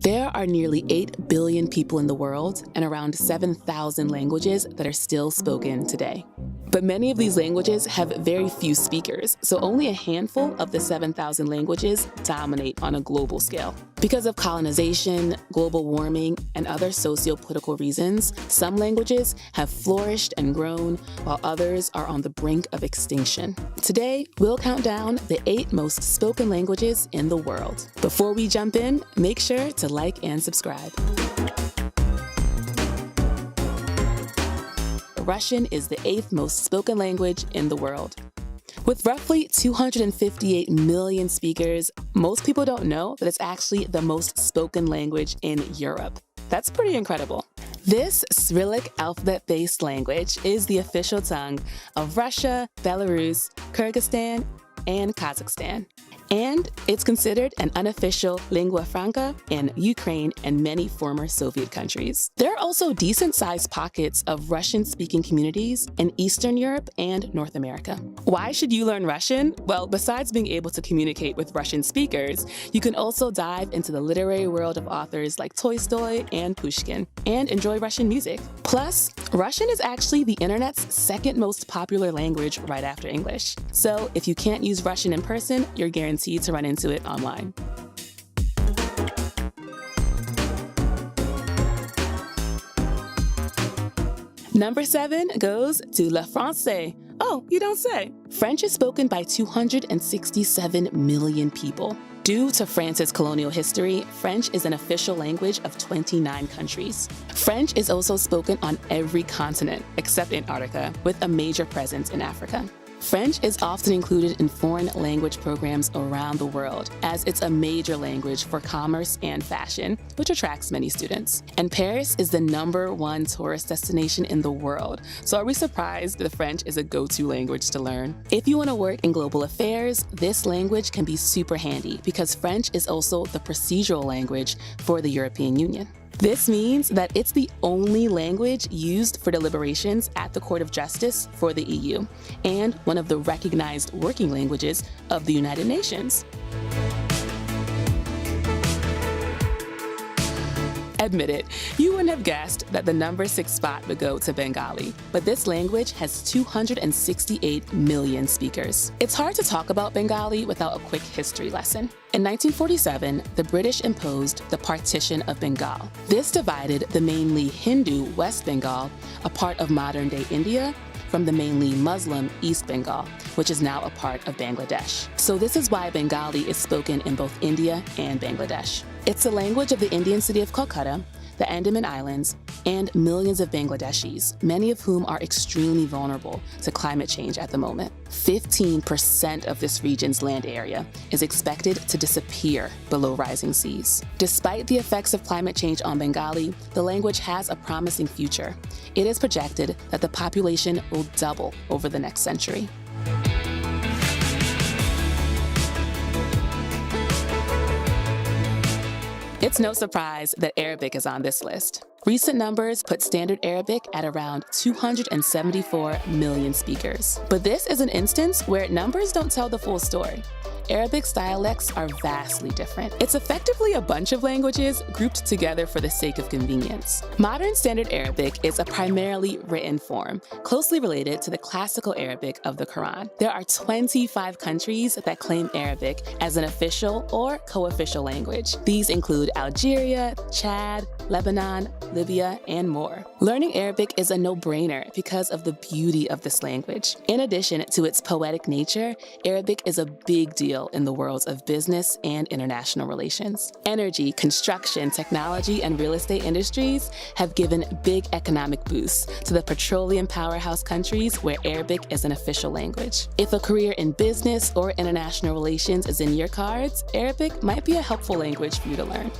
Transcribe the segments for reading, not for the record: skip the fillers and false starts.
There are nearly 8 billion people in the world and around 7,000 languages that are still spoken today. But many of these languages have very few speakers, so only a handful of the 7,000 languages dominate on a global scale. Because of colonization, global warming, and other socio-political reasons, some languages have flourished and grown, while others are on the brink of extinction. Today, we'll count down the 8 most spoken languages in the world. Before we jump in, make sure to like and subscribe. Russian is the 8th most spoken language in the world. With roughly 258 million speakers, most people don't know that it's actually the most spoken language in Europe. That's pretty incredible. This Cyrillic alphabet-based language is the official tongue of Russia, Belarus, Kyrgyzstan, and Kazakhstan. And it's considered an unofficial lingua franca in Ukraine and many former Soviet countries. There are also decent-sized pockets of Russian-speaking communities in Eastern Europe and North America. Why should you learn Russian? Well, besides being able to communicate with Russian speakers, you can also dive into the literary world of authors like Tolstoy and Pushkin and enjoy Russian music. Plus, Russian is actually the internet's second most popular language right after English. So if you can't use Russian in person, you're guaranteed to run into it online. Number 7 goes to Le Français. Oh, you don't say. French is spoken by 267 million people. Due to France's colonial history, French is an official language of 29 countries. French is also spoken on every continent except Antarctica, with a major presence in Africa. French is often included in foreign language programs around the world, as it's a major language for commerce and fashion, which attracts many students. And Paris is the #1 tourist destination in the world, so are we surprised that French is a go-to language to learn? If you want to work in global affairs, this language can be super handy because French is also the procedural language for the European Union. This means that it's the only language used for deliberations at the Court of Justice for the EU, and one of the recognized working languages of the United Nations. Admit it, you wouldn't have guessed that the number 6 spot would go to Bengali, but this language has 268 million speakers. It's hard to talk about Bengali without a quick history lesson. In 1947, the British imposed the Partition of Bengal. This divided the mainly Hindu West Bengal, a part of modern-day India, from the mainly Muslim East Bengal, which is now a part of Bangladesh. So this is why Bengali is spoken in both India and Bangladesh. It's the language of the Indian city of Kolkata, the Andaman Islands, and millions of Bangladeshis, many of whom are extremely vulnerable to climate change at the moment. 15% of this region's land area is expected to disappear below rising seas. Despite the effects of climate change on Bengali, the language has a promising future. It is projected that the population will double over the next century. It's no surprise that Arabic is on this list. Recent numbers put Standard Arabic at around 274 million speakers. But this is an instance where numbers don't tell the full story. Arabic's dialects are vastly different. It's effectively a bunch of languages grouped together for the sake of convenience. Modern Standard Arabic is a primarily written form, closely related to the classical Arabic of the Quran. There are 25 countries that claim Arabic as an official or co-official language. These include Algeria, Chad, Lebanon, Libya, and more. Learning Arabic is a no-brainer because of the beauty of this language. In addition to its poetic nature, Arabic is a big deal in the worlds of business and international relations. Energy, construction, technology, and real estate industries have given big economic boosts to the petroleum powerhouse countries where Arabic is an official language. If a career in business or international relations is in your cards, Arabic might be a helpful language for you to learn.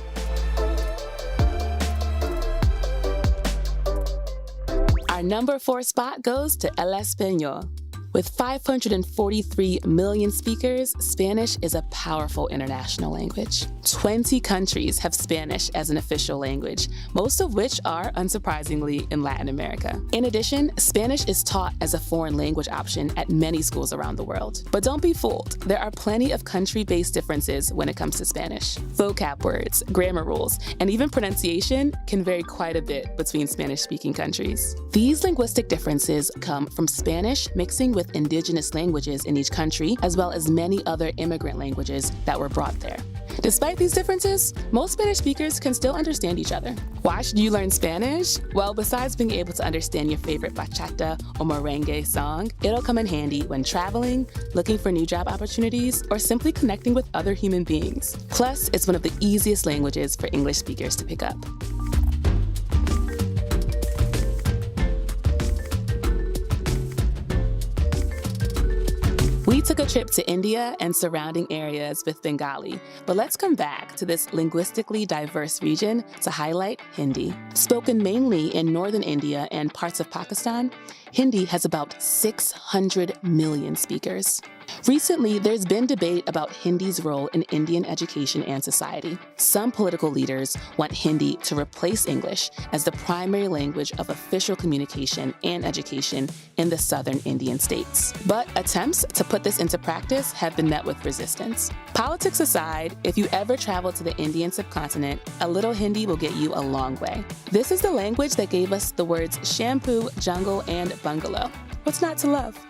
Our number 4 spot goes to El Español. With 543 million speakers, Spanish is a powerful international language. 20 countries have Spanish as an official language, most of which are, unsurprisingly, in Latin America. In addition, Spanish is taught as a foreign language option at many schools around the world. But don't be fooled, there are plenty of country-based differences when it comes to Spanish. Vocab words, grammar rules, and even pronunciation can vary quite a bit between Spanish-speaking countries. These linguistic differences come from Spanish mixing with indigenous languages in each country, as well as many other immigrant languages that were brought there. Despite these differences, most Spanish speakers can still understand each other. Why should you learn Spanish? Well, besides being able to understand your favorite bachata or merengue song, it'll come in handy when traveling, looking for new job opportunities, or simply connecting with other human beings. Plus, it's one of the easiest languages for English speakers to pick up. We took a trip to India and surrounding areas with Bengali, but let's come back to this linguistically diverse region to highlight Hindi. Spoken mainly in northern India and parts of Pakistan, Hindi has about 600 million speakers. Recently, there's been debate about Hindi's role in Indian education and society. Some political leaders want Hindi to replace English as the primary language of official communication and education in the southern Indian states. But attempts to put this into practice have been met with resistance. Politics aside, if you ever travel to the Indian subcontinent, a little Hindi will get you a long way. This is the language that gave us the words shampoo, jungle, and bungalow. What's not to love?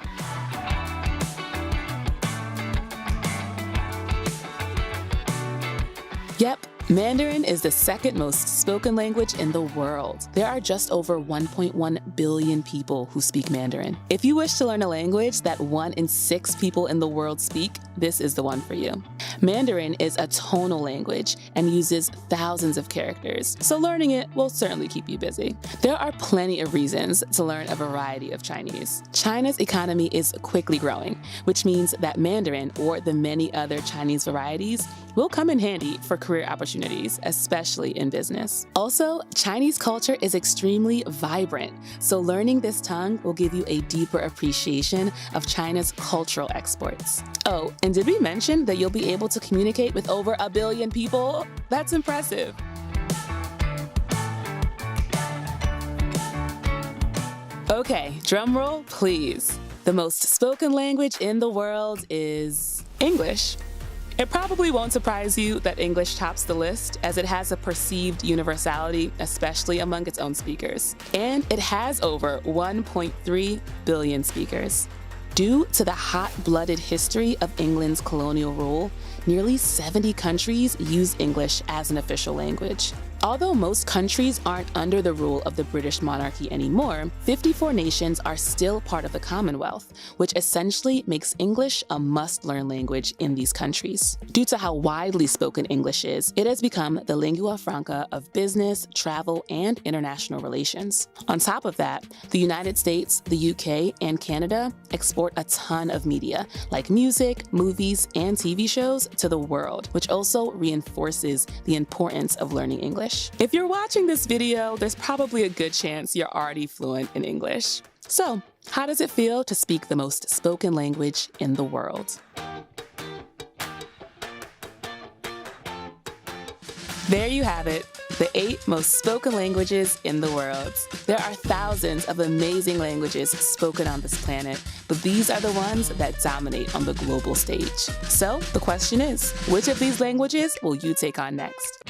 Yep, Mandarin is the second most spoken language in the world. There are just over 1.1 billion people who speak Mandarin. If you wish to learn a language that 1 in 6 people in the world speak, this is the one for you. Mandarin is a tonal language and uses thousands of characters, so learning it will certainly keep you busy. There are plenty of reasons to learn a variety of Chinese. China's economy is quickly growing, which means that Mandarin, or the many other Chinese varieties, will come in handy for career opportunities, especially in business. Also, Chinese culture is extremely vibrant, so learning this tongue will give you a deeper appreciation of China's cultural exports. Oh, and did we mention that you'll be able to communicate with over 1 billion people? That's impressive. Okay, drum roll, please. The most spoken language in the world is English. It probably won't surprise you that English tops the list, as it has a perceived universality, especially among its own speakers. And it has over 1.3 billion speakers. Due to the hot-blooded history of England's colonial rule, nearly 70 countries use English as an official language. Although most countries aren't under the rule of the British monarchy anymore, 54 nations are still part of the Commonwealth, which essentially makes English a must-learn language in these countries. Due to how widely spoken English is, it has become the lingua franca of business, travel, and international relations. On top of that, the United States, the UK, and Canada export a ton of media, like music, movies, and TV shows, to the world, which also reinforces the importance of learning English. If you're watching this video, there's probably a good chance you're already fluent in English. So, how does it feel to speak the most spoken language in the world? There you have it, the 8 most spoken languages in the world. There are thousands of amazing languages spoken on this planet, but these are the ones that dominate on the global stage. So the question is, which of these languages will you take on next?